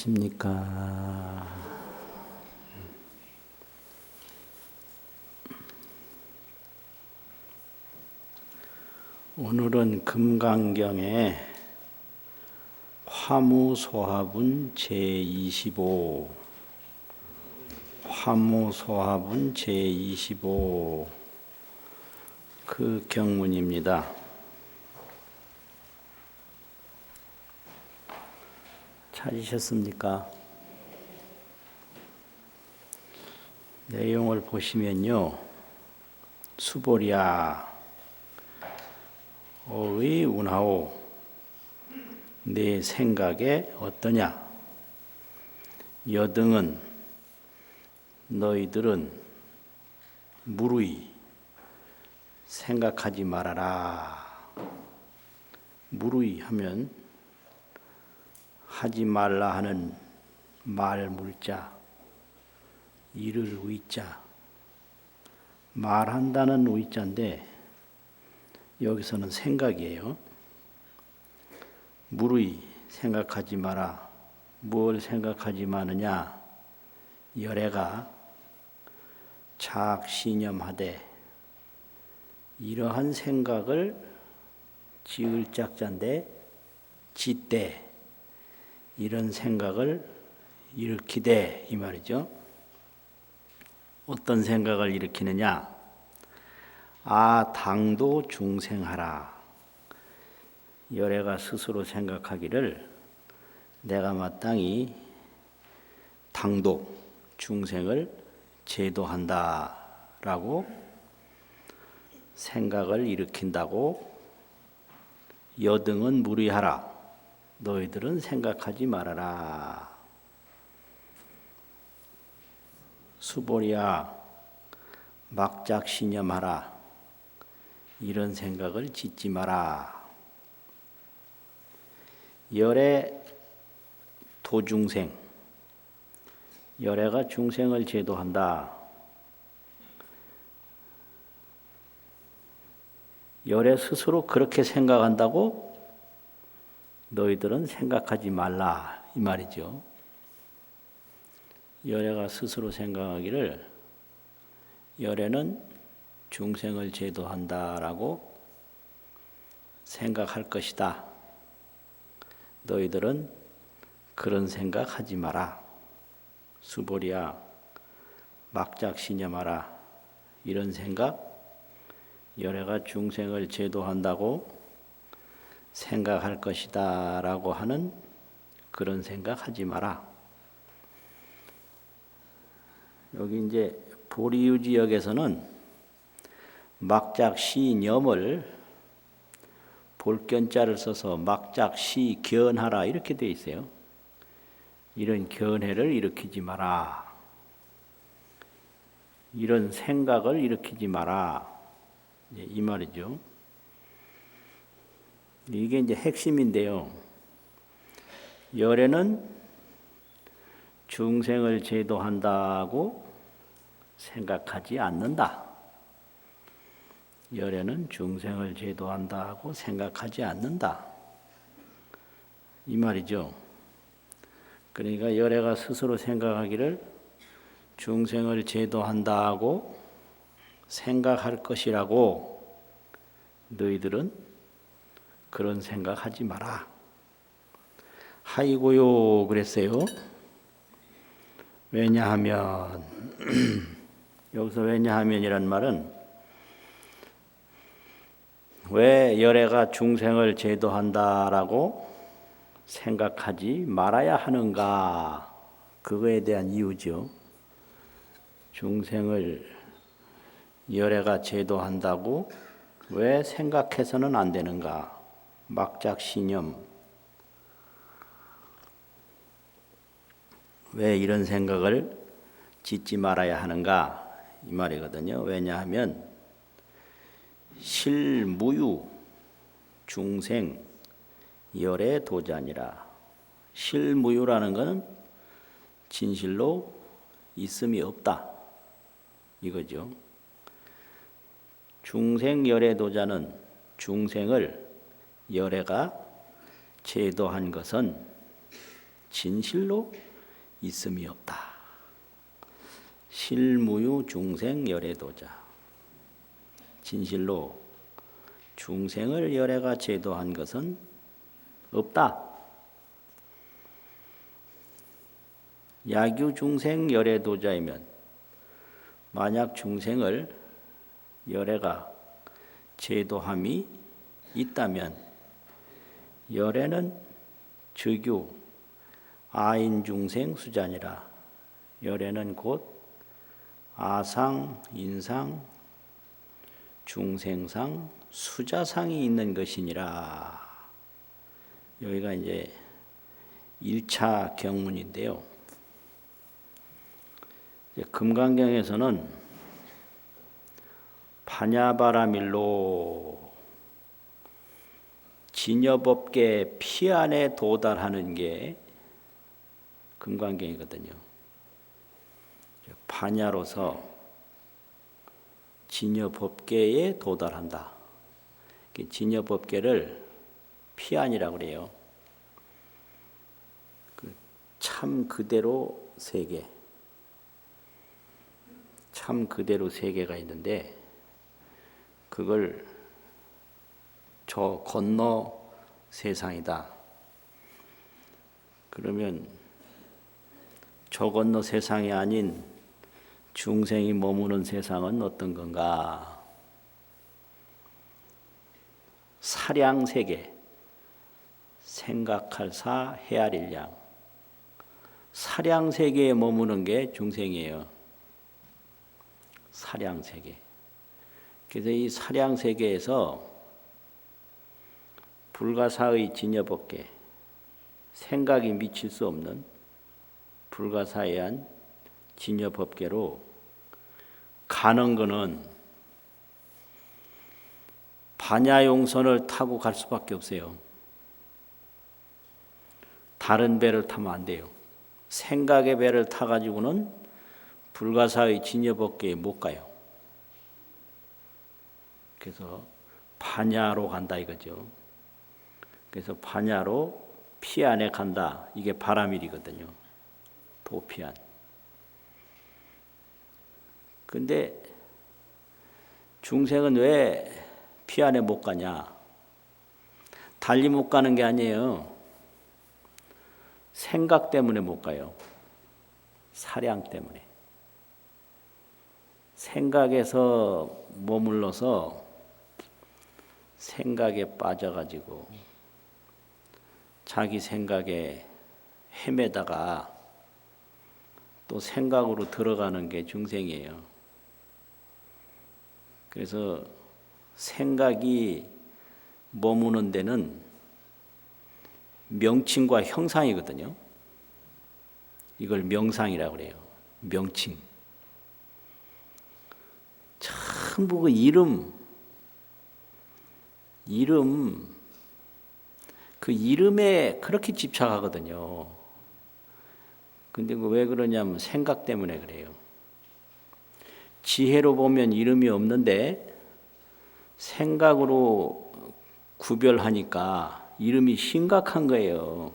계십니까? 오늘은 금강경의 화무소합은 제25 화무소합은 제25 그 경문입니다. 찾으셨습니까? 내용을 보시면요. 수보랴 어의 운하오 내 생각에 어떠냐? 여등은 너희들은 무르이 생각하지 말아라. 무르이 하면 하지 말라 하는 말 물자, 이를 의자, 말한다는 의자인데 여기서는 생각이에요. 무르이 생각하지 마라. 뭘 생각하지 마느냐? 열애가 착신념하되 이러한 생각을 지을 짝자인데 짓되 이런 생각을 일으키되 이 말이죠. 어떤 생각을 일으키느냐? 아 당도 중생하라. 열애가 스스로 생각하기를 내가 마땅히 당도 중생을 제도한다 라고 생각을 일으킨다고 여등은 무리하라. 너희들은 생각하지 말아라. 수보랴 막작신념하라. 이런 생각을 짓지 마라. 열애 도중생 열애가 중생을 제도한다. 열애 스스로 그렇게 생각한다고 너희들은 생각하지 말라 이 말이죠. 열애가 스스로 생각하기를 열애는 중생을 제도한다라고 생각할 것이다. 너희들은 그런 생각하지 마라. 수보랴 막작신념하라. 이런 생각 열애가 중생을 제도한다고 생각할 것이다 라고 하는 그런 생각하지 마라. 여기 이제 보리유지역에서는 막작시념을 볼견자를 써서 막작시견하라 이렇게 되어 있어요. 이런 견해를 일으키지 마라. 이런 생각을 일으키지 마라. 이 말이죠. 이게 이제 핵심인데요. 열애는 중생을 제도한다고 생각하지 않는다. 열애는 중생을 제도한다고 생각하지 않는다. 이 말이죠. 그러니까 열애가 스스로 생각하기를 중생을 제도한다고 생각할 것이라고 너희들은 그런 생각하지 마라. 하이고요 그랬어요. 왜냐하면 여기서 왜냐하면이란 말은 왜 열애가 중생을 제도한다라고 생각하지 말아야 하는가? 그거에 대한 이유죠. 중생을 열애가 제도한다고 왜 생각해서는 안 되는가? 막작신념. 왜 이런 생각을 짓지 말아야 하는가? 이 말이거든요. 왜냐하면 실무유 중생 열애 도자니라. 실무유라는 것은 진실로 있음이 없다. 이거죠. 중생 열애 도자는 중생을 열애가 제도한 것은 진실로 있음이 없다. 실무유 중생 열애도자. 진실로 중생을 열애가 제도한 것은 없다. 야규 중생 열애도자이면 만약 중생을 열애가 제도함이 있다면 열애는 즉유 아인 중생 수자니라. 열애는 곧 아상, 인상, 중생상, 수자상이 있는 것이니라. 여기가 이제 1차 경문인데요. 금강경에서는 파냐바라밀로 진여법계 피안에 도달하는 게 금강경이거든요. 파냐로서 진여법계에 도달한다. 진여법계를 피안이라고 그래요. 참 그대로 세계, 참 그대로 세계가 있는데 그걸 저 건너 세상이다. 그러면 저 건너 세상이 아닌 중생이 머무는 세상은 어떤 건가? 사량세계, 생각할 사, 헤아릴 양. 사량세계에 머무는 게 중생이에요. 사량세계. 그래서 이 사량세계에서 불가사의 진여법계, 생각이 미칠 수 없는 불가사의한 진여법계로 가는 것은 반야용선을 타고 갈 수밖에 없어요. 다른 배를 타면 안 돼요. 생각의 배를 타가지고는 불가사의 진여법계에 못 가요. 그래서 반야로 간다 이거죠. 그래서 반야로 피안에 간다. 이게 바라밀이거든요. 도피안. 근데 중생은 왜 피안에 못 가냐? 달리 못 가는 게 아니에요. 생각 때문에 못 가요. 사량 때문에. 생각에서 머물러서 생각에 빠져가지고 자기 생각에 헤매다가 또 생각으로 들어가는 게 중생이에요. 그래서 생각이 머무는 데는 명칭과 형상이거든요. 이걸 명상이라고 그래요. 명칭. 전부 그 그 이름에 그렇게 집착하거든요. 근데 왜 그러냐면 생각 때문에 그래요. 지혜로 보면 이름이 없는데 생각으로 구별하니까 이름이 심각한 거예요.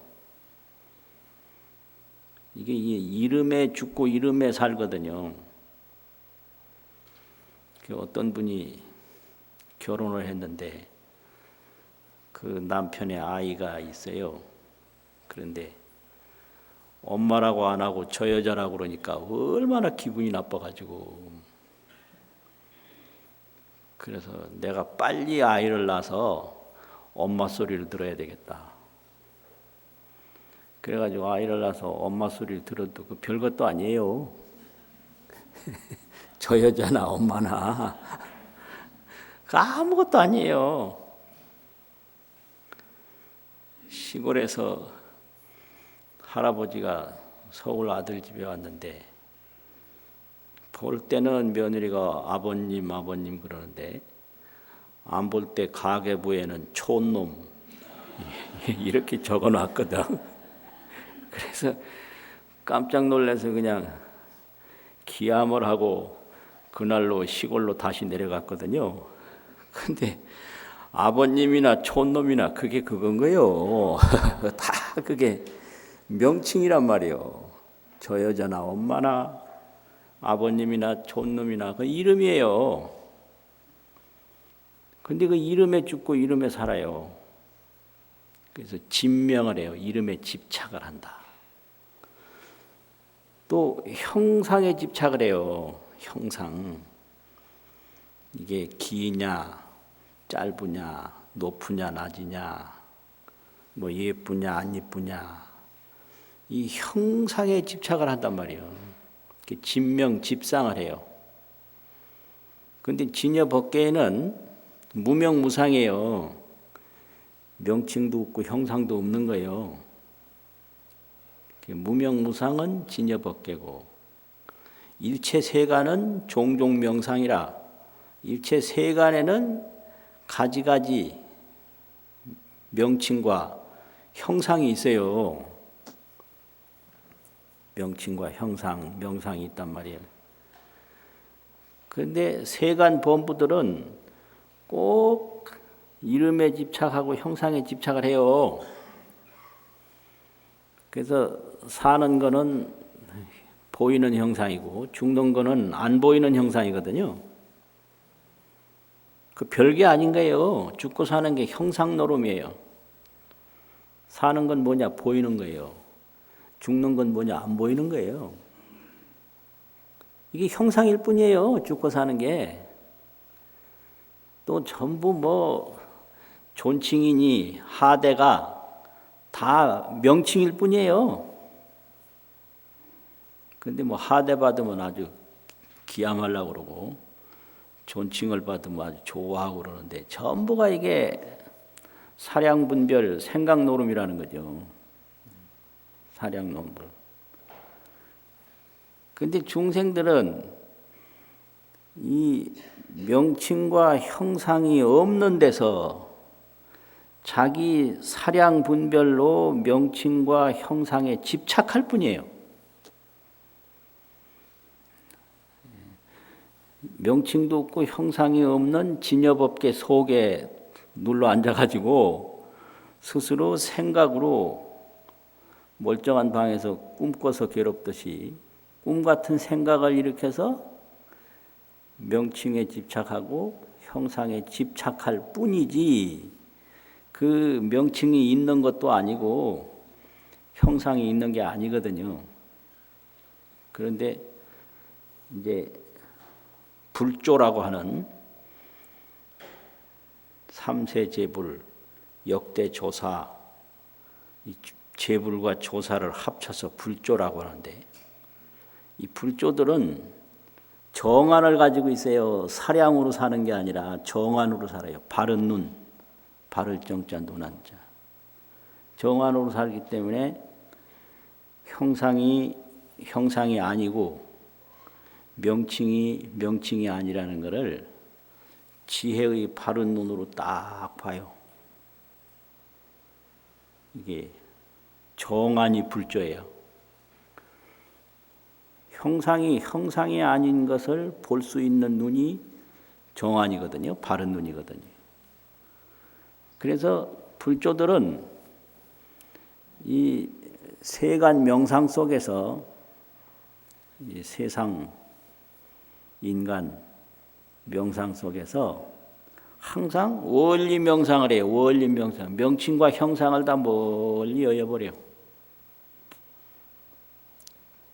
이게 이름에 죽고 이름에 살거든요. 어떤 분이 결혼을 했는데 그 남편의 아이가 있어요. 그런데 엄마라고 안 하고 저 여자라고 그러니까 얼마나 기분이 나빠가지고 그래서 내가 빨리 아이를 낳아서 엄마 소리를 들어야 되겠다. 그래가지고 아이를 낳아서 엄마 소리를 들어도 그 별것도 아니에요. 저 여자나 엄마나 아무것도 아니에요. 시골에서 할아버지가 서울 아들 집에 왔는데 볼 때는 며느리가 아버님 그러는데 안 볼 때 가계부에는 촌놈 이렇게 적어놨거든. 그래서 깜짝 놀라서 그냥 기함을 하고 그날로 시골로 다시 내려갔거든요. 근데 아버님이나 촌놈이나 그게 그건 거예요. 다 그게 명칭이란 말이에요. 저 여자나 엄마나 아버님이나 촌놈이나 그 이름이에요. 근데 그 이름에 죽고 이름에 살아요. 그래서 집명을 해요. 이름에 집착을 한다. 또 형상에 집착을 해요. 형상. 이게 기냐, 짧으냐, 높으냐, 낮으냐, 뭐 예쁘냐, 안 예쁘냐. 이 형상에 집착을 한단 말이에요. 집명, 집상을 해요. 근데 진여법계에는 무명무상이에요. 명칭도 없고 형상도 없는 거예요. 무명무상은 진여법계고 일체세간은 종종명상이라 일체세간에는 가지가지 명칭과 형상이 있어요. 명칭과 형상, 명상이 있단 말이에요. 그런데 세간 범부들은 꼭 이름에 집착하고 형상에 집착을 해요. 그래서 사는 거는 보이는 형상이고 죽는 거는 안 보이는 형상이거든요. 그 별게 아닌 거예요. 죽고 사는 게 형상 노름이에요. 사는 건 뭐냐? 보이는 거예요. 죽는 건 뭐냐? 안 보이는 거예요. 이게 형상일 뿐이에요. 죽고 사는 게. 또 전부 뭐 존칭이니 하대가 다 명칭일 뿐이에요. 근데 뭐 하대 받으면 아주 기함하려고 그러고 존칭을 받으면 아주 좋아하고 그러는데 전부가 이게 사량분별 생각노름이라는 거죠. 사량노름. 근데 중생들은 이 명칭과 형상이 없는 데서 자기 사량 분별로 명칭과 형상에 집착할 뿐이에요. 명칭도 없고 형상이 없는 진여법계 속에 눌러 앉아가지고 스스로 생각으로 멀쩡한 방에서 꿈꿔서 괴롭듯이 꿈 같은 생각을 일으켜서 명칭에 집착하고 형상에 집착할 뿐이지 그 명칭이 있는 것도 아니고 형상이 있는 게 아니거든요. 그런데 이제 불조라고 하는 삼세제불, 역대조사, 이 제불과 조사를 합쳐서 불조라고 하는데 이 불조들은 정안을 가지고 있어요. 사량으로 사는 게 아니라 정안으로 살아요. 바른 눈, 바를 정자 눈한 자. 정안으로 살기 때문에 형상이 아니고 명칭이 아니라는 것을 지혜의 바른 눈으로 딱 봐요. 이게 정안이 불조예요. 형상이 아닌 것을 볼 수 있는 눈이 정안이거든요. 바른 눈이거든요. 그래서 불조들은 이 세간 명상 속에서 이 세상 인간 명상 속에서 항상 원리 명상을 해요. 원리 명상. 명칭과 형상을 다 멀리 여여버려요.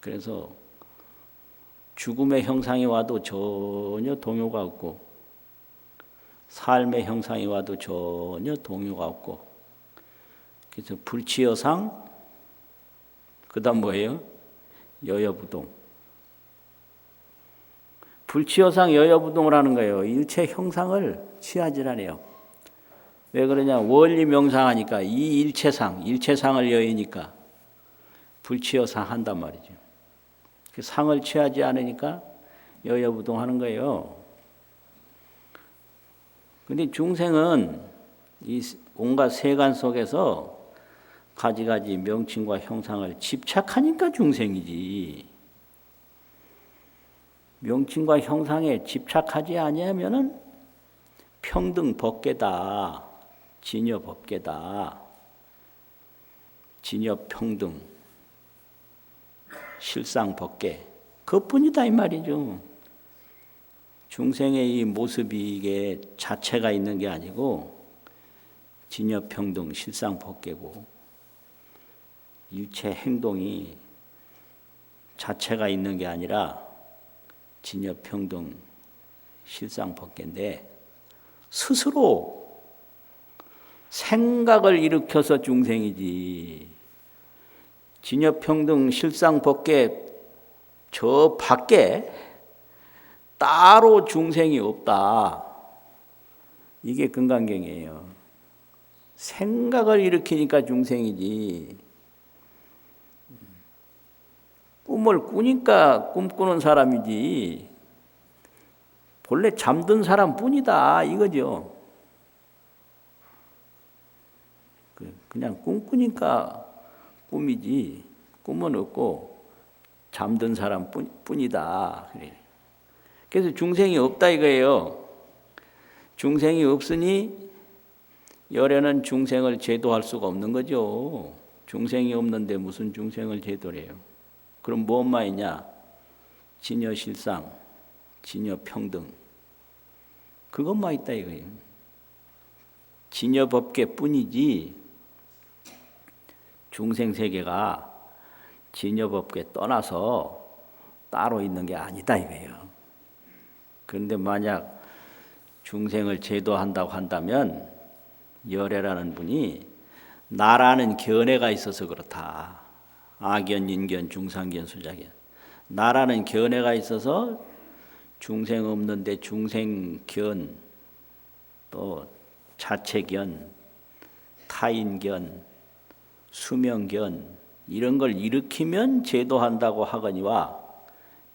그래서 죽음의 형상이 와도 전혀 동요가 없고 삶의 형상이 와도 전혀 동요가 없고 그래서 불치여상 그 다음 뭐예요? 여여부동. 불치여상 여여부동을 하는 거예요. 일체 형상을 취하지 않아요. 왜 그러냐? 원리 명상하니까 이 일체상을 여의니까 불치여상 한단 말이죠. 그 상을 취하지 않으니까 여여부동 하는 거예요. 근데 중생은 이 온갖 세간 속에서 가지가지 명칭과 형상을 집착하니까 중생이지. 명칭과 형상에 집착하지 아니하면은 평등 법계다. 진여 법계다. 진여 평등. 실상법계 그뿐이다 이 말이죠. 중생의 이 모습이 이게 자체가 있는 게 아니고 진여평등 실상법계고 일체 행동이 자체가 있는 게 아니라 진여평등 실상법계인데 스스로 생각을 일으켜서 중생이지 진여평등 실상법계 저 밖에 따로 중생이 없다. 이게 금강경이에요. 생각을 일으키니까 중생이지 꿈을 꾸니까 꿈꾸는 사람이지 본래 잠든 사람뿐이다 이거죠. 그냥 꿈꾸니까 꿈이지 꿈은 없고 잠든 사람뿐이다. 그래서 중생이 없다 이거예요. 중생이 없으니 열애는 중생을 제도할 수가 없는 거죠. 중생이 없는데 무슨 중생을 제도를 해요. 그럼 뭐만 있냐? 진여실상, 진여평등 그것만 있다 이거예요. 진여법계뿐이지 중생세계가 진여법계 떠나서 따로 있는 게 아니다 이거예요. 그런데 만약 중생을 제도한다고 한다면 열애라는 분이 나라는 견해가 있어서 그렇다. 악견, 인견, 중상견, 수자견. 나라는 견해가 있어서 중생 없는데 중생견, 또 자체견, 타인견, 수명견 이런 걸 일으키면 제도한다고 하거니와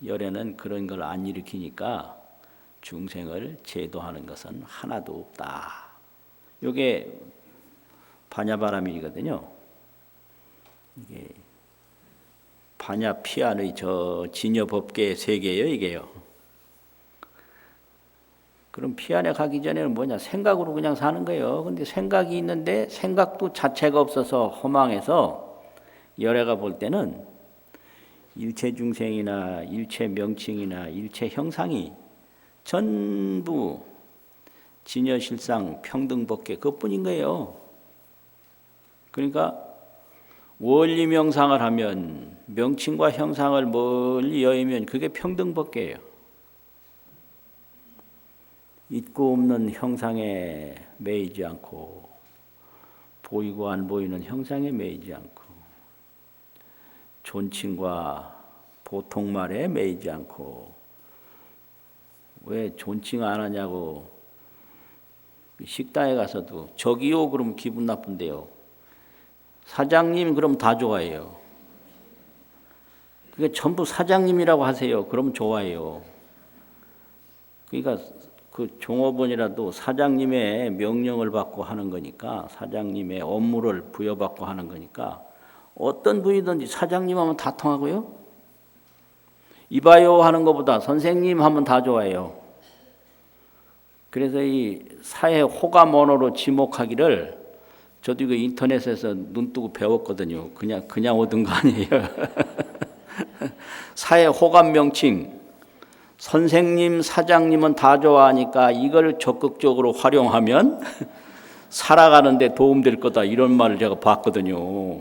열애는 그런 걸 안 일으키니까 중생을 제도하는 것은 하나도 없다. 이게 반야바라밀이거든요. 이게 반야피안의 저 진여법계 세계예요, 이게요. 그럼 피안에 가기 전에는 뭐냐? 생각으로 그냥 사는 거예요. 근데 생각이 있는데 생각도 자체가 없어서 허망해서 열애가 볼 때는 일체 중생이나 일체 명칭이나 일체 형상이 전부 진여실상 평등법계 그것뿐인 거예요. 그러니까 원리명상을 하면 명칭과 형상을 멀리 여의면 그게 평등법계예요. 있고 없는 형상에 매이지 않고 보이고 안 보이는 형상에 매이지 않고 존칭과 보통말에 매이지 않고 왜 존칭 안 하냐고 식당에 가서도 저기요 그러면 기분 나쁜데요. 사장님 그럼 다 좋아해요. 그게 전부 사장님이라고 하세요. 그럼 좋아해요. 그러니까 그 종업원이라도 사장님의 명령을 받고 하는 거니까 사장님의 업무를 부여받고 하는 거니까 어떤 분이든지 사장님 하면 다 통하고요. 이봐요 하는 것보다 선생님 하면 다 좋아해요. 그래서 이 사회 호감 언어로 지목하기를 저도 이거 인터넷에서 눈 뜨고 배웠거든요. 그냥 얻은 거 아니에요. 사회 호감 명칭 선생님, 사장님은 다 좋아하니까 이걸 적극적으로 활용하면 살아가는데 도움될 거다 이런 말을 제가 봤거든요.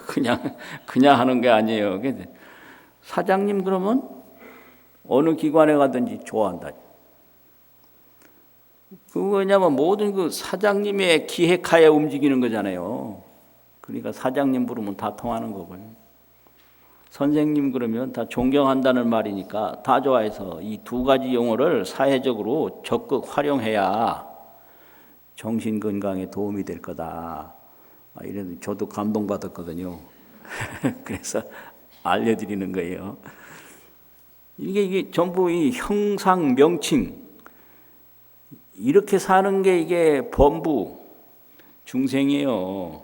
그냥 하는 게 아니에요. 사장님 그러면 어느 기관에 가든지 좋아한다. 그거냐면 모든 그 사장님의 기획하에 움직이는 거잖아요. 그러니까 사장님 부르면 다 통하는 거고요. 선생님 그러면 다 존경한다는 말이니까 다 좋아해서 이 두 가지 용어를 사회적으로 적극 활용해야 정신 건강에 도움이 될 거다. 이런 저도 감동받았거든요. 그래서 알려드리는 거예요. 이게 전부 이 형상 명칭 이렇게 사는 게 이게 범부 중생이에요.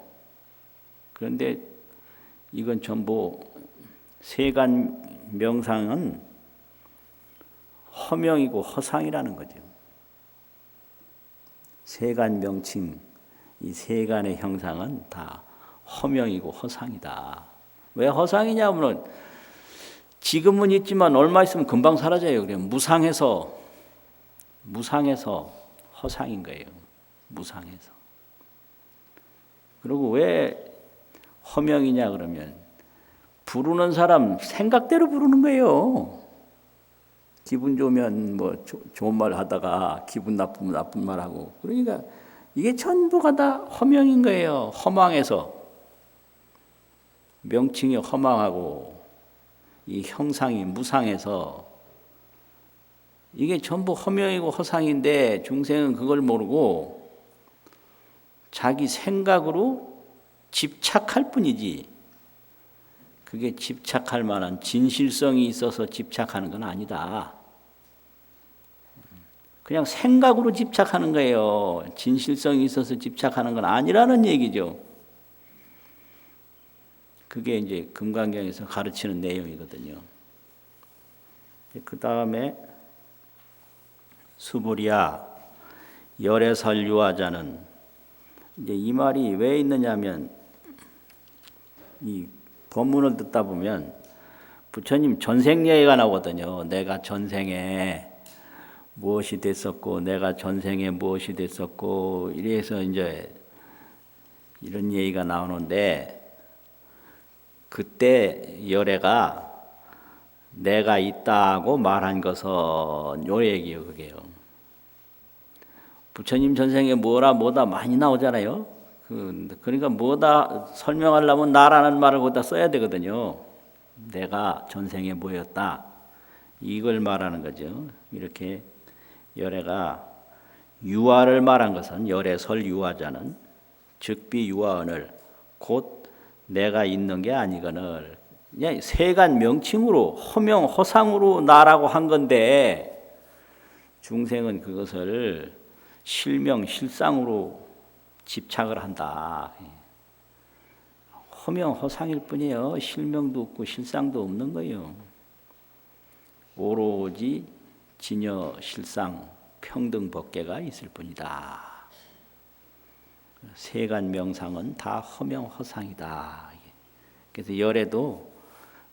그런데 이건 전부 세간 명상은 허명이고 허상이라는 거죠. 세간 명칭, 이 세간의 형상은 다 허명이고 허상이다. 왜 허상이냐면은 지금은 있지만 얼마 있으면 금방 사라져요. 그래 무상해서 허상인 거예요. 무상해서. 그리고 왜 허명이냐 그러면 부르는 사람 생각대로 부르는 거예요. 기분 좋으면 뭐 좋은 말 하다가 기분 나쁘면 나쁜 말 하고. 그러니까 이게 전부가 다 허명인 거예요. 허망해서. 명칭이 허망하고 이 형상이 무상해서 이게 전부 허명이고 허상인데 중생은 그걸 모르고 자기 생각으로 집착할 뿐이지 그게 집착할 만한 진실성이 있어서 집착하는 건 아니다. 그냥 생각으로 집착하는 거예요. 진실성이 있어서 집착하는 건 아니라는 얘기죠. 그게 이제 금강경에서 가르치는 내용이거든요. 그 다음에 수불이야 열애설 유화자는 이제 이 말이 왜 있느냐면 이 법문을 듣다 보면 부처님 전생 얘기가 나오거든요. 내가 전생에 무엇이 됐었고 내가 전생에 무엇이 됐었고 이래서 이제 이런 얘기가 나오는데 그때 열애가 내가 있다고 말한 것은 요 얘기예요. 그게요. 부처님 전생에 뭐다 많이 나오잖아요. 그러니까 뭐다 설명하려면 나라는 말을 거기다 써야 되거든요. 내가 전생에 뭐였다. 이걸 말하는 거죠. 이렇게 열애가 유화를 말한 것은 열애설 유화자는 즉비 유화언을 곧 내가 있는 게 아니거늘 그냥 세간 명칭으로 허명 허상으로 나라고 한 건데 중생은 그것을 실명 실상으로 집착을 한다. 허명 허상일 뿐이에요. 실명도 없고 실상도 없는 거예요. 오로지 진여 실상 평등 법계가 있을 뿐이다. 세간 명상은 다 허명 허상이다. 그래서 열애도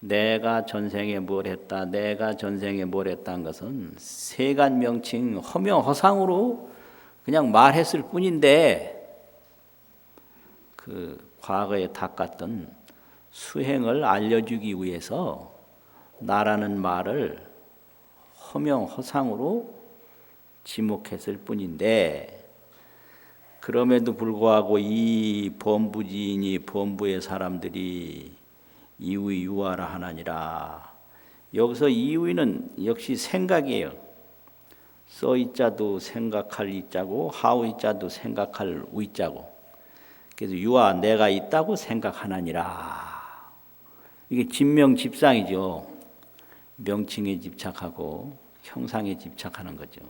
내가 전생에 뭘 했다, 내가 전생에 뭘 했다는 것은 세간 명칭 허명 허상으로 그냥 말했을 뿐인데 그 과거에 닦았던 수행을 알려주기 위해서 나라는 말을 허명 허상으로 지목했을 뿐인데 그럼에도 불구하고 이 범부지인이 범부의 사람들이 이의 유화라 하나니라. 여기서 이의는 역시 생각이에요. 써이자도 생각할 이자고 하의자도 생각할 의자고. 그래서 유화 내가 있다고 생각하나니라. 이게 진명집상이죠. 명칭에 집착하고 형상에 집착하는 거죠.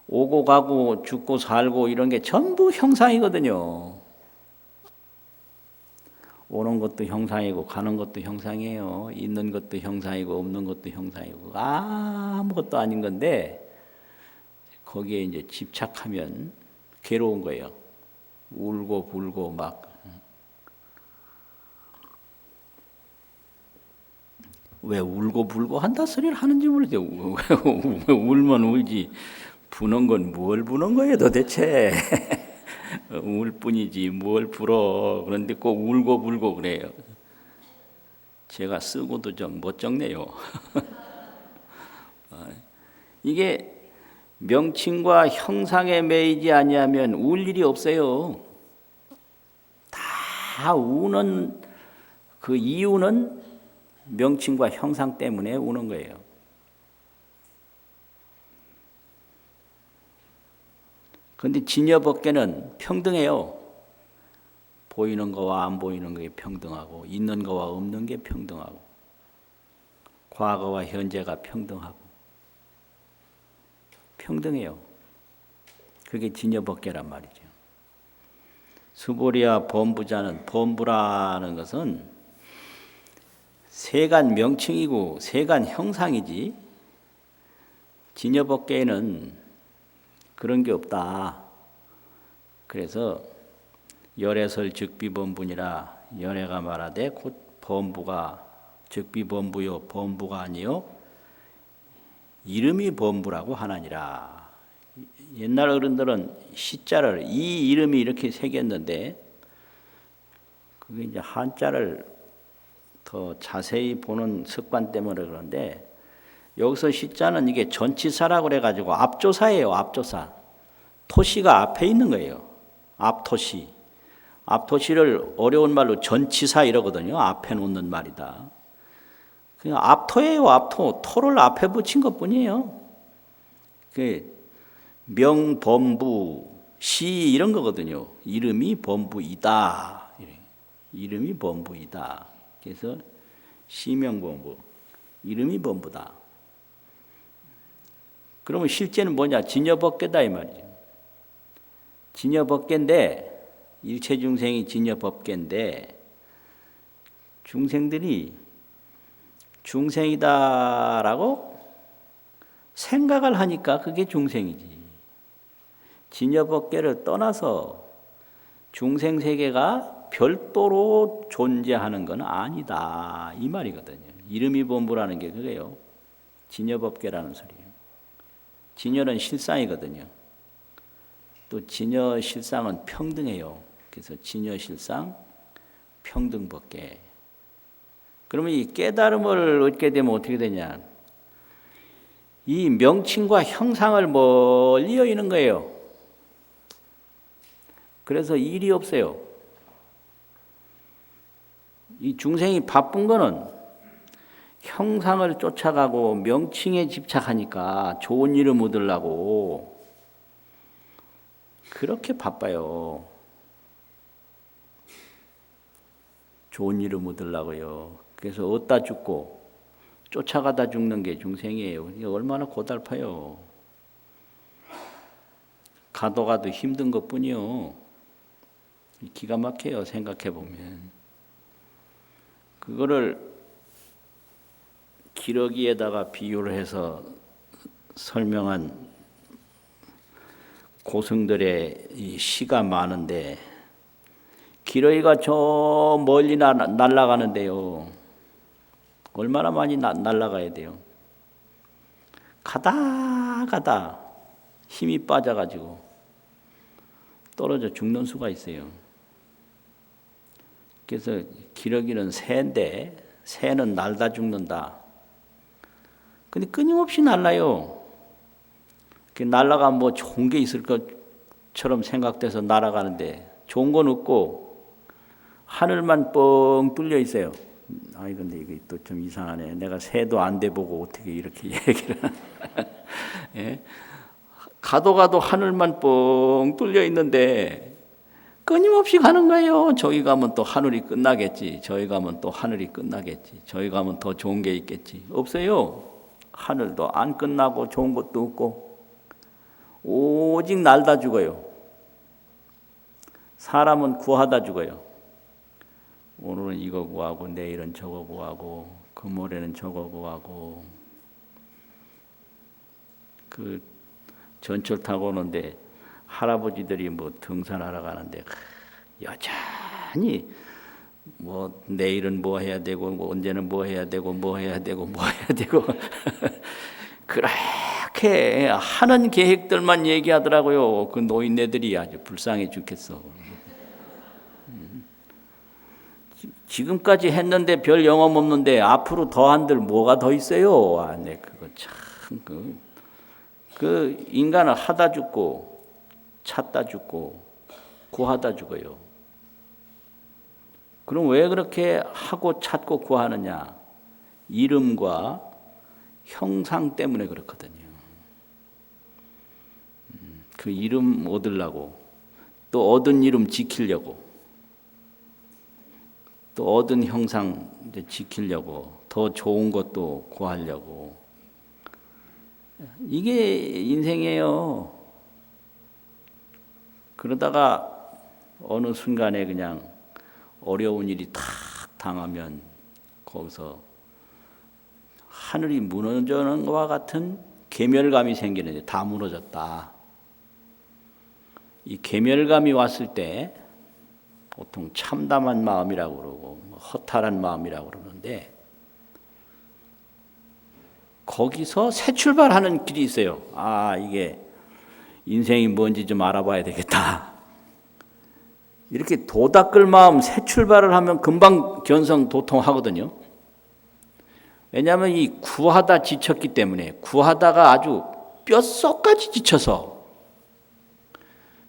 오고 가고 죽고 살고 이런 게 전부 형상이거든요. 오는 것도 형상이고 가는 것도 형상이에요. 있는 것도 형상이고 없는 것도 형상이고 아무것도 아닌 건데 거기에 이제 집착하면 괴로운 거예요. 울고 불고 막 왜 울고 불고 한다 소리를 하는지 모르죠. 왜 울면 울지. 부는 건 뭘 부는 거예요 도대체. 울 뿐이지 뭘 불어. 그런데 꼭 울고 불고 그래요. 제가 쓰고도 좀 못 적네요. 이게 명칭과 형상에 매이지 아니하면 울 일이 없어요. 다 우는 그 이유는 명칭과 형상 때문에 우는 거예요. 그런데 진여법계는 평등해요. 보이는 거와 안 보이는 게 평등하고 있는 거와 없는 게 평등하고 과거와 현재가 평등하고 평등해요. 그게 진여법계란 말이죠. 수보리아 범부자는 범부라는 것은 세간 명칭이고 세간 형상이지 진여법계에는 그런 게 없다. 그래서 열애설 즉비범분이라 연애가 말하되 곧 범부가 즉비범부요 범부가 아니요 이름이 범부라고 하나니라. 옛날 어른들은 시자를 이 이름이 이렇게 새겼는데 그게 이제 한자를 더 자세히 보는 습관 때문에 그런데 여기서 시자는 이게 전치사라고 그래가지고 앞조사예요. 앞조사. 토시가 앞에 있는 거예요. 앞토시. 앞토시를 어려운 말로 전치사 이러거든요. 앞에 놓는 말이다. 그냥 앞토예요. 앞토. 토를 앞에 붙인 것뿐이에요. 그 명범부 시 이런 거거든요. 이름이 범부이다. 이름이 범부이다. 그래서 시명범부. 이름이 범부다. 그러면 실제는 뭐냐? 진여법계다 이 말이죠. 진여법계인데 일체중생이 진여법계인데 중생들이 중생이다라고 생각을 하니까 그게 중생이지. 진여법계를 떠나서 중생세계가 별도로 존재하는 건 아니다 이 말이거든요. 이름이 범부라는 게 그거예요. 진여법계라는 소리예요. 진여는 실상이거든요. 또 진여 실상은 평등해요. 그래서 진여 실상 평등법계. 그러면 이 깨달음을 얻게 되면 어떻게 되냐? 이 명칭과 형상을 멀리 여기는 거예요. 그래서 일이 없어요. 이 중생이 바쁜 거는 형상을 쫓아가고 명칭에 집착하니까 좋은 이름 얻으려고 그렇게 바빠요. 좋은 이름 얻으려고요. 그래서 얻다 죽고 쫓아가다 죽는 게 중생이에요. 이게 얼마나 고달파요. 가도 가도 힘든 것뿐이요. 기가 막혀요. 생각해 보면. 그거를 기러기에다가 비유를 해서 설명한 고승들의 이 시가 많은데 기러기가 저 멀리 날아가는데요. 얼마나 많이 날아가야 돼요. 가다 힘이 빠져가지고 떨어져 죽는 수가 있어요. 그래서 기러기는 새인데 새는 날다 죽는다. 근데 끊임없이 날아요. 날아가면 뭐 좋은 게 있을 것처럼 생각돼서 날아가는데 좋은 건 없고 하늘만 뻥 뚫려 있어요. 아이 근데 이게 또 좀 이상하네. 내가 새도 안 돼 보고 어떻게 이렇게 얘기를 예? 가도 하늘만 뻥 뚫려 있는데 끊임없이 가는 거예요. 저기 가면 또 하늘이 끝나겠지. 저기 가면 또 하늘이 끝나겠지. 저기 가면 더 좋은 게 있겠지. 없어요. 하늘도 안 끝나고 좋은 것도 없고 오직 날다 죽어요. 사람은 구하다 죽어요. 오늘은 이거 구하고 내일은 저거 구하고 그 모레는 저거 구하고 그 전철 타고 오는데 할아버지들이 뭐 등산하러 가는데 여전히 뭐 내일은 뭐 해야 되고 뭐 언제는 뭐 해야 되고 뭐 해야 되고 뭐 해야 되고 그렇게 하는 계획들만 얘기하더라고요. 그 노인네들이 아주 불쌍해 죽겠어. 지금까지 했는데 별 영험 없는데 앞으로 더 한들 뭐가 더 있어요? 아, 네, 그거 참 그 인간은 하다 죽고 찾다 죽고 구하다 죽어요. 그럼 왜 그렇게 하고 찾고 구하느냐? 이름과 형상 때문에 그렇거든요. 그 이름 얻으려고 또 얻은 이름 지키려고 또 얻은 형상 지키려고 더 좋은 것도 구하려고 이게 인생이에요. 그러다가 어느 순간에 그냥 어려운 일이 탁 당하면 거기서 하늘이 무너지는 것과 같은 계멸감이 생기는데 다 무너졌다. 이 계멸감이 왔을 때 보통 참담한 마음이라고 그러고 허탈한 마음이라고 그러는데 거기서 새 출발하는 길이 있어요. 아, 이게 인생이 뭔지 좀 알아봐야 되겠다. 이렇게 도닦을 마음 새 출발을 하면 금방 견성 도통하거든요. 왜냐하면 이 구하다 지쳤기 때문에 구하다가 아주 뼛속까지 지쳐서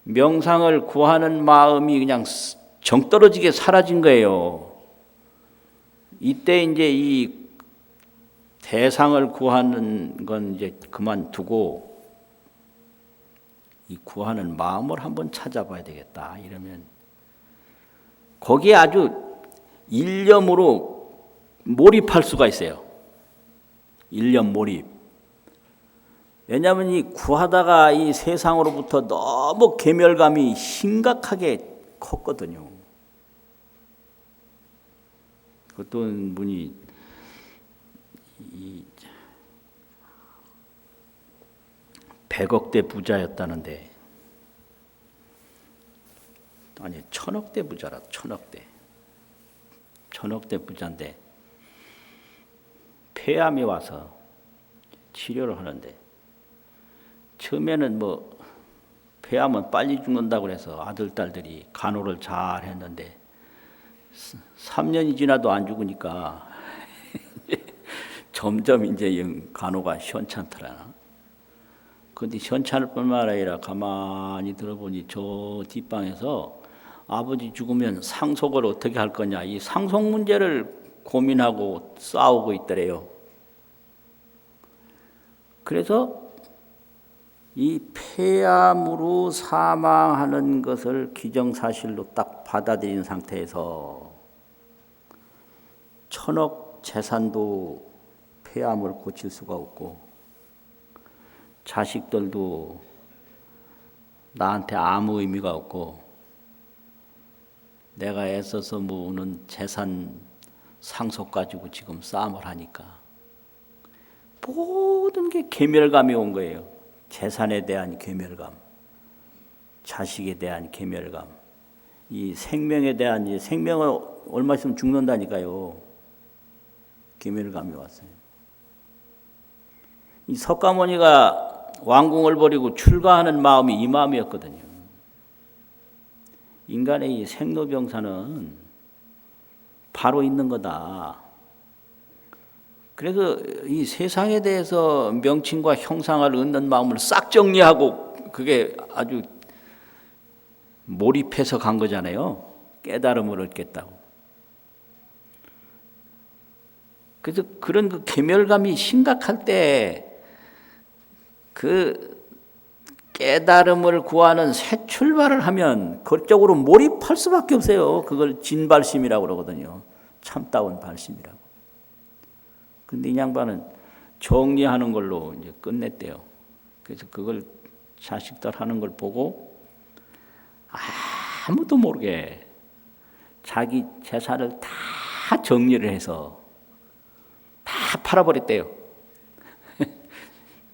명상을 구하는 마음이 그냥 정떨어지게 사라진 거예요. 이때 이제 이 대상을 구하는 건 이제 그만두고 이 구하는 마음을 한번 찾아봐야 되겠다. 이러면 거기에 아주 일념으로 몰입할 수가 있어요. 일념 몰입. 왜냐하면 이 구하다가 이 세상으로부터 너무 계멸감이 심각하게 컸거든요. 어떤 분이 이 100억대 부자였다는데, 아니 1000억대 부자라. 1000억대 부자인데 폐암이 와서 치료를 하는데 처음에는 뭐 폐암은 빨리 죽는다고 그래서 아들 딸들이 간호를 잘 했는데 3년이 지나도 안 죽으니까 점점 이제 간호가 현찮더라. 그런데 현찮을 뿐만 아니라 가만히 들어보니 저 뒷방에서 아버지 죽으면 상속을 어떻게 할 거냐, 이 상속 문제를 고민하고 싸우고 있더래요. 그래서 이 폐암으로 사망하는 것을 기정사실로 딱 받아들인 상태에서 1000억 재산도 폐암을 고칠 수가 없고 자식들도 나한테 아무 의미가 없고 내가 애써서 모으는 재산 상속 가지고 지금 싸움을 하니까 모든 게 계멸감이 온 거예요. 재산에 대한 계멸감, 자식에 대한 계멸감, 이 생명에 대한, 생명을 얼마 있으면 죽는다니까요. 계멸감이 왔어요. 이 석가모니가 왕궁을 버리고 출가하는 마음이 이 마음이었거든요. 인간의 이 생로병사는 바로 있는 거다. 그래서 이 세상에 대해서 명칭과 형상을 얻는 마음을 싹 정리하고 그게 아주 몰입해서 간 거잖아요. 깨달음을 얻겠다고. 그래서 그런 그 계멸감이 심각할 때 그 깨달음을 구하는 새 출발을 하면 그쪽으로 몰입할 수밖에 없어요. 그걸 진발심이라고 그러거든요. 참다운 발심이라고. 근데 이 양반은 정리하는 걸로 이제 끝냈대요. 그래서 그걸 자식들 하는 걸 보고 아무도 모르게 자기 재산을 다 정리를 해서 다 팔아버렸대요.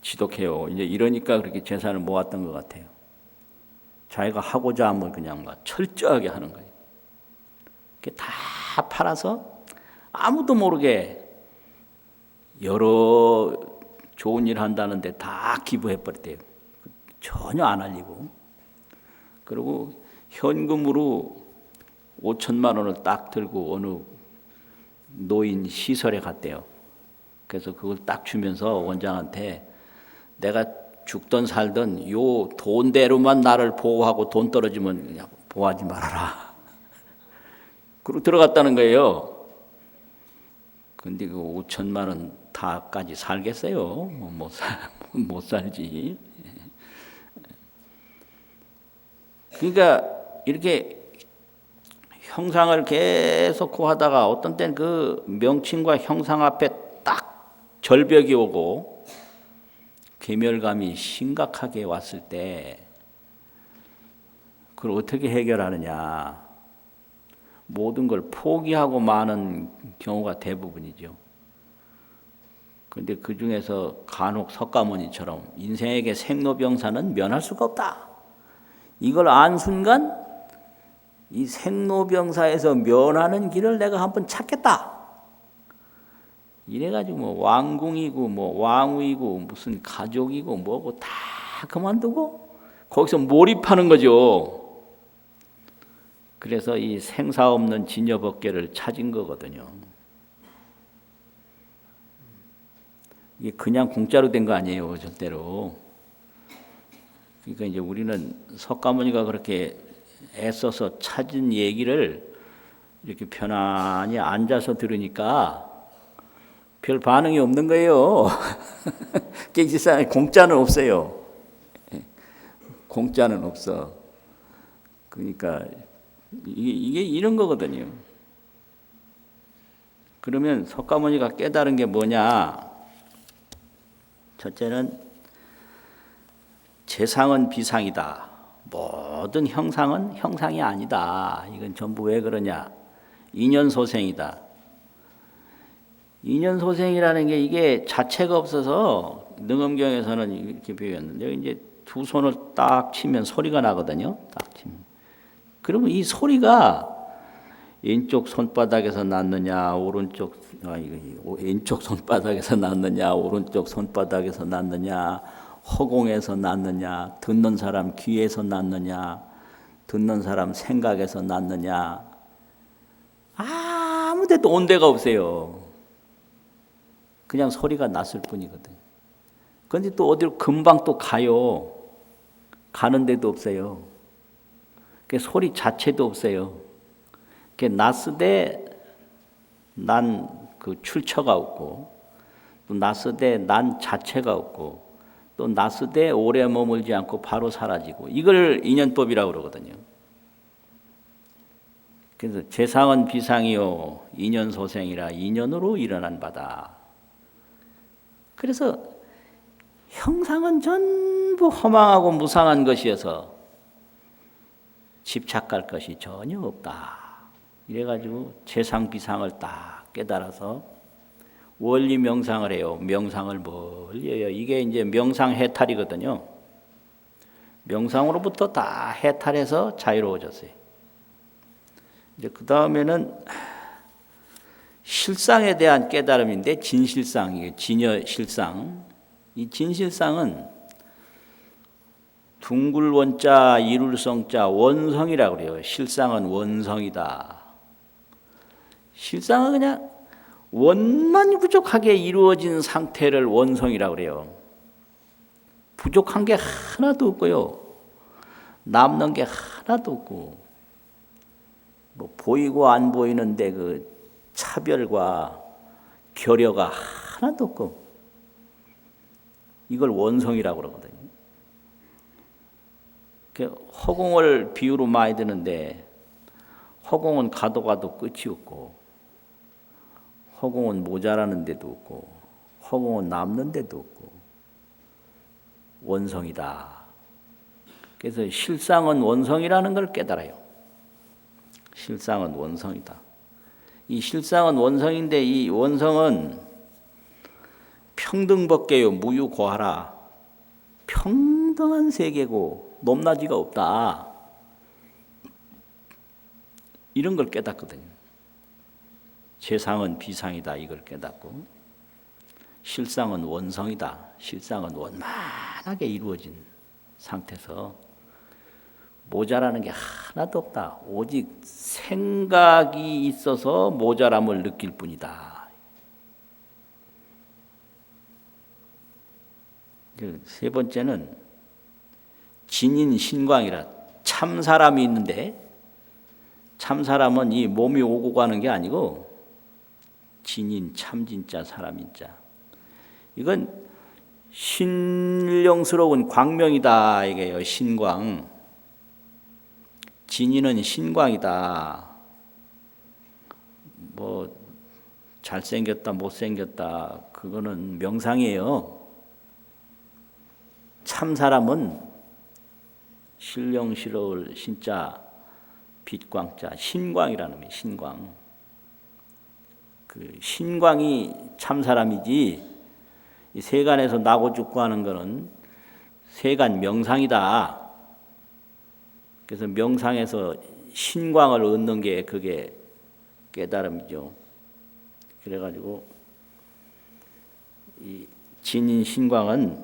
지독해요. 이제 이러니까 그렇게 재산을 모았던 것 같아요. 자기가 하고자 하면 그냥 막 철저하게 하는 거예요. 다 팔아서 아무도 모르게 여러 좋은 일 한다는데 다 기부해버렸대요. 전혀 안 알리고. 그리고 현금으로 5천만 원을 딱 들고 어느 노인 시설에 갔대요. 그래서 그걸 딱 주면서 원장한테 내가 죽든 살든 요 돈대로만 나를 보호하고 돈 떨어지면 그냥 보호하지 말아라. 그리고 들어갔다는 거예요. 근데 그 5천만 원 다까지 살겠어요? 못 살지. 그러니까 이렇게 형상을 계속 구하다가 어떤 때는 그 명칭과 형상 앞에 딱 절벽이 오고 계멸감이 심각하게 왔을 때 그걸 어떻게 해결하느냐. 모든 걸 포기하고 마는 경우가 대부분이죠. 그런데 그 중에서 간혹 석가모니처럼 인생에게 생로병사는 면할 수가 없다. 이걸 안 순간 이 생로병사에서 면하는 길을 내가 한번 찾겠다. 이래가지고 뭐 왕궁이고 뭐 왕후이고 무슨 가족이고 뭐고 다 그만두고 거기서 몰입하는 거죠. 그래서 이 생사 없는 진여법계를 찾은 거거든요. 이게 그냥 공짜로 된 거 아니에요, 절대로. 그러니까 이제 우리는 석가모니가 그렇게 애써서 찾은 얘기를 이렇게 편안히 앉아서 들으니까 별 반응이 없는 거예요. 깨지상 공짜는 없어요. 공짜는 없어. 그러니까 이게 이런 거거든요. 그러면 석가모니가 깨달은 게 뭐냐? 첫째는 재상은 비상이다. 모든 형상은 형상이 아니다. 이건 전부 왜 그러냐? 인연소생이다. 인연소생이라는 게 이게 자체가 없어서 능엄경에서는 이렇게 표현했는데 이제 두 손을 딱 치면 소리가 나거든요. 딱 치면. 그러면 이 소리가 왼쪽 손바닥에서 났느냐, 왼쪽 손바닥에서 났느냐, 오른쪽 손바닥에서 났느냐, 허공에서 났느냐, 듣는 사람 귀에서 났느냐, 듣는 사람 생각에서 났느냐, 아무 데도 온 데가 없어요. 그냥 소리가 났을 뿐이거든. 그런데 또 어디로 금방 또 가요. 가는 데도 없어요. 그 소리 자체도 없어요. 그 났으되 난 그 출처가 없고, 또 났으되 난 자체가 없고, 또 났으되 오래 머물지 않고 바로 사라지고, 이걸 인연법이라고 그러거든요. 그래서 재상은 비상이요 인연소생이라 인연으로 일어난 바다. 그래서 형상은 전부 허망하고 무상한 것이어서 집착할 것이 전혀 없다. 이래가지고 재상 비상을 딱 깨달아서 원리 명상을 해요. 명상을 멀리 해요. 이게 이제 명상 해탈이거든요. 명상으로부터 다 해탈해서 자유로워졌어요. 이제 그 다음에는 실상에 대한 깨달음인데 진실상, 이게 진여실상. 이 진실상은 둥글원자, 이룰성자, 원성이라고 그래요. 실상은 원성이다. 실상은 그냥 원만 부족하게 이루어진 상태를 원성이라고 그래요. 부족한 게 하나도 없고요. 남는 게 하나도 없고, 뭐 보이고 안 보이는데 그 차별과 결여가 하나도 없고, 이걸 원성이라고 그러거든요. 허공을 비유로 많이 드는데 허공은 가도 가도 끝이 없고, 허공은 모자라는 데도 없고, 허공은 남는 데도 없고, 원성이다. 그래서 실상은 원성이라는 걸 깨달아요. 실상은 원성이다. 이 실상은 원성인데 이 원성은 평등법계요 무유고하라. 평등한 세계고 높낮이가 없다. 이런 걸 깨닫거든요. 재상은 비상이다. 이걸 깨닫고, 실상은 원성이다. 실상은 원만하게 이루어진 상태에서 모자라는 게 하나도 없다. 오직 생각이 있어서 모자람을 느낄 뿐이다. 세 번째는 진인신광이라, 참 사람이 있는데 참 사람은 이 몸이 오고 가는 게 아니고 진인 참진자 사람인자. 이건 신령스러운 광명이다 이게요. 신광. 진인은 신광이다. 뭐 잘생겼다 못생겼다 그거는 명상이에요. 참 사람은 신령스러울 신자 빛광자 신광이라는 거예요. 신광. 그 신광이 참 사람이지 이 세간에서 나고 죽고 하는 거는 세간 명상이다. 그래서 명상에서 신광을 얻는 게 그게 깨달음이죠. 그래가지고 이 진인 신광은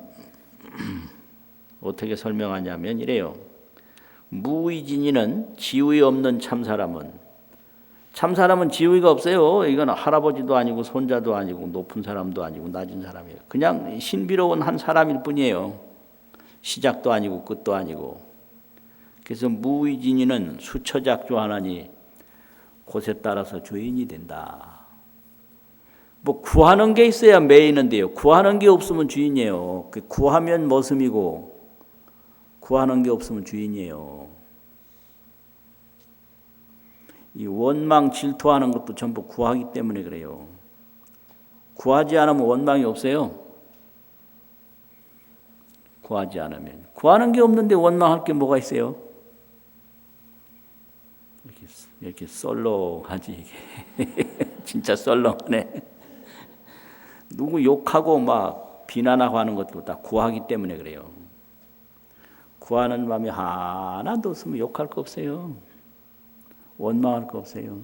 어떻게 설명하냐면 이래요. 무의진이는 지위 없는 참사람은 지위가 없어요. 이건 할아버지도 아니고 손자도 아니고 높은 사람도 아니고 낮은 사람이에요. 그냥 신비로운 한 사람일 뿐이에요. 시작도 아니고 끝도 아니고. 그래서 무의진이는 수처작조하나니 곳에 따라서 주인이 된다. 뭐 구하는 게 있어야 매이는데요. 구하는 게 없으면 주인이에요. 구하면 머슴이고 구하는 게 없으면 주인이에요. 이 원망 질투하는 것도 전부 구하기 때문에 그래요. 구하지 않으면 원망이 없어요. 구하지 않으면. 구하는 게 없는데 원망할 게 뭐가 있어요? 이렇게 썰렁하지 이게. 진짜 썰렁하네. 누구 욕하고 막 비난하고 하는 것도 다 구하기 때문에 그래요. 구하는 마음이 하나도 없으면 욕할 거 없어요. 원망할 거 없어요.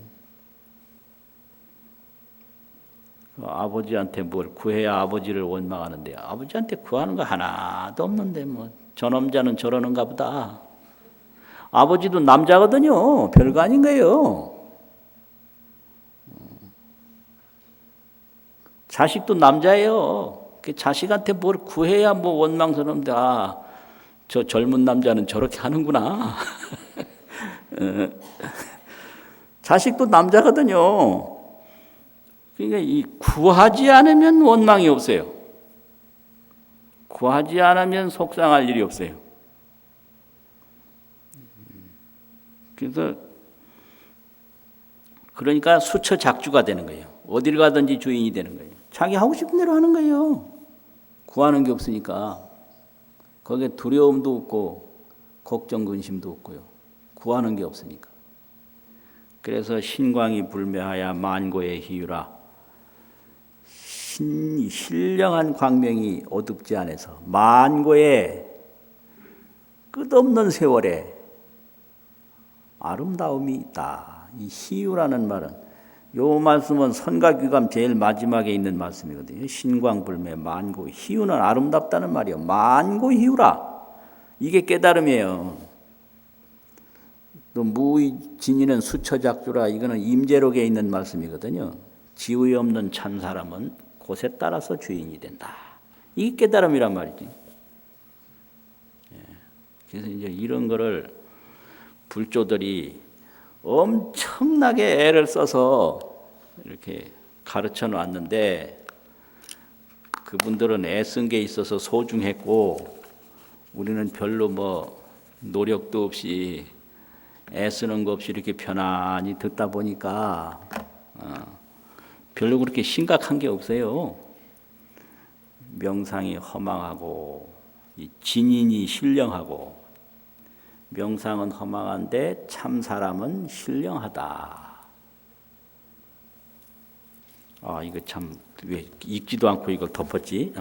아버지한테 뭘 구해야 아버지를 원망하는데 아버지한테 구하는 거 하나도 없는데 뭐 저놈자는 저러는가 보다. 아버지도 남자거든요. 별거 아닌 거예요. 자식도 남자예요. 자식한테 뭘 구해야 뭐 원망스러운데 저 젊은 남자는 저렇게 하는구나. 자식도 남자거든요. 그러니까 이 구하지 않으면 원망이 없어요. 구하지 않으면 속상할 일이 없어요. 그러니까 수처작주가 되는 거예요. 어디를 가든지 주인이 되는 거예요. 자기 하고 싶은 대로 하는 거예요. 구하는 게 없으니까. 거기에 두려움도 없고 걱정 근심도 없고요. 구하는 게 없으니까. 그래서 신광이 불매하여 만고의 희유라. 신령한 광명이 어둡지 않아서 만고의 끝없는 세월에 아름다움이 있다. 이 희유라는 말은 요 말씀은 선가귀감 제일 마지막에 있는 말씀이거든요. 신광불매 만고 희유는 아름답다는 말이에요. 만고 희유라. 이게 깨달음이에요. 또 무의진이는 수처작주라. 이거는 임재록에 있는 말씀이거든요. 지위 없는 참 사람은 곳에 따라서 주인이 된다. 이게 깨달음이란 말이지. 그래서 이제 이런 거를 불조들이 엄청나게 애를 써서 이렇게 가르쳐 놨는데 그분들은 애쓴 게 있어서 소중했고 우리는 별로 뭐 노력도 없이 애쓰는 거 없이 이렇게 편안히 듣다 보니까 별로 그렇게 심각한 게 없어요. 명상이 허망하고 이 진인이 신령하고 명상은 허망한데 참 사람은 신령하다. 이거 참 왜 읽지도 않고 이걸 덮었지?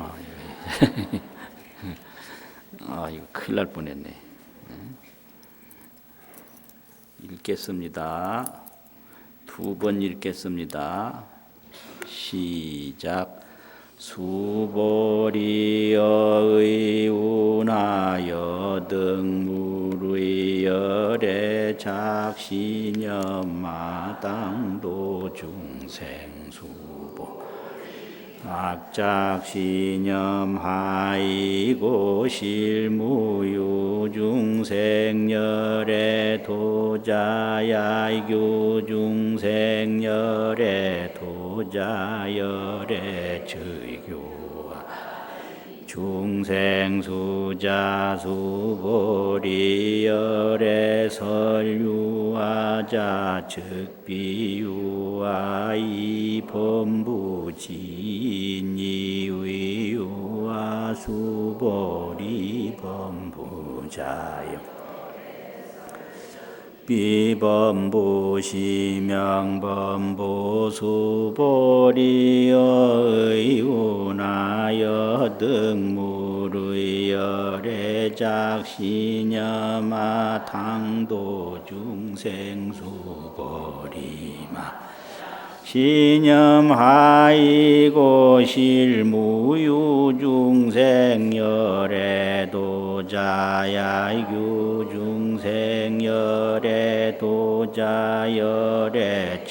이거 큰일 날 뻔했네. 읽겠습니다. 2번 읽겠습니다. 시작. 수보리여의 운하여 등물의 열애 작신여 마당도 중생수보 악작신염 하이고 실무유 중생열애 도자야이교 중생열애 도자열애 즐교와 중생수자 수보리열애 설유화자 즉비유와 이범부진이위유와 수보리 범부자여 즉비범부 시명범부 수보리여 의운하여 등무르여 레작시녀마 당도중생수보리마 신념하이고 실무유중생열애도자야 유중생열애도자열애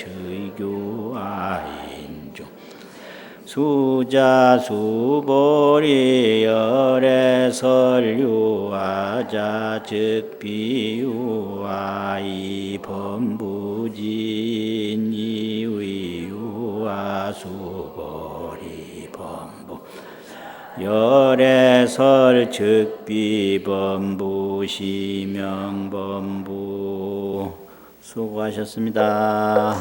처교아인중 수자수보리열애 설유아자 즉비유아 이범부진이위유아 수보리 범부 열애설 즉비범부 시명범부 수고하셨습니다.